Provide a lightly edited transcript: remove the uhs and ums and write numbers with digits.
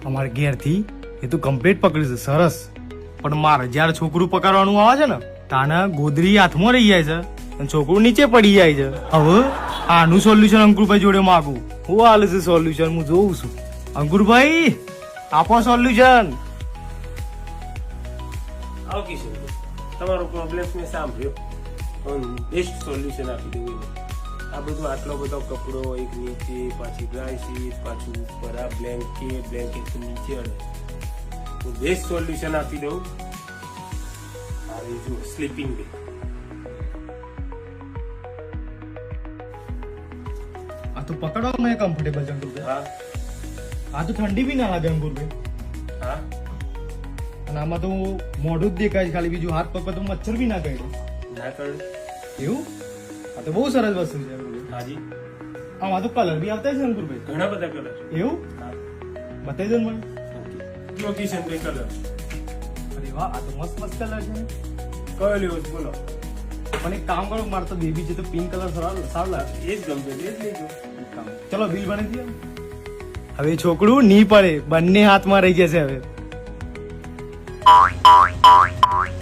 અમારે ઘેરથી એ તો કમ્પ્લીટ પકડ્યું છે, સરસ. પણ મારે જયારે છોકરું પકડવાનું આવે છે ને તાને ગોદરી હાથમાં રહી જાય છે અને છોકરું નીચે પડી જાય છે. હવે આનું સોલ્યુશન અંકુરભાઈ જોડે માગું. હું હાલે છે સોલ્યુશન હું જોઉં છું. અંકુરભાઈ આપો સોલ્યુશન. આવો કિશોરભાઈ, તમારો પ્રોબ્લેમ મેં સાંભળ્યો. બેસ્ટ સોલ્યુશન આપી દઉં. આ બધું આટલો બધો કપડો એક નીચે, પાછી ડ્રાય શીટ, પાછું ઉપર આ બ્લેન્કેટ નીચે અડે. હું બેસ્ટ સોલ્યુશન આપી દઉં. આ જો સ્લીપિંગ બેગ. આ તો પકડવામાં કમ્ફર્ટેબલ છે અંકુરભાઈ. હા આ તો ઠંડી બી ના લાગે અંકુરભાઈ. હા અને આમાં તો મોઢું જ દેખાય છે ખાલી, બીજું હાથ પગ પર તો મચ્છર બી ના કરડે. ના કર. એવું? આ તો બહુ સરસ વસ્તુ છે અંકુરભાઈ. હાજી, આમાં તો કલર બી આવતા છે અંકુરભાઈ. ઘણા બધા કલર. એવું? હા બતાવી દો ને મને. જો કિશનભાઈ કલર અરે વાહ, આ તો મસ્ત મસ્ત કલર છે. કયો લેવો છે બોલો. પણ એક કામ કરો, મારે તો બેબી છે તો પિંક કલર સારું લાગે. એ જ ગમશે, એ જ લેજો. ચલો બિલ બની દઈએ. હવે છોકરું નહીં પડે, બંને હાથમાં રહી જશે હવે.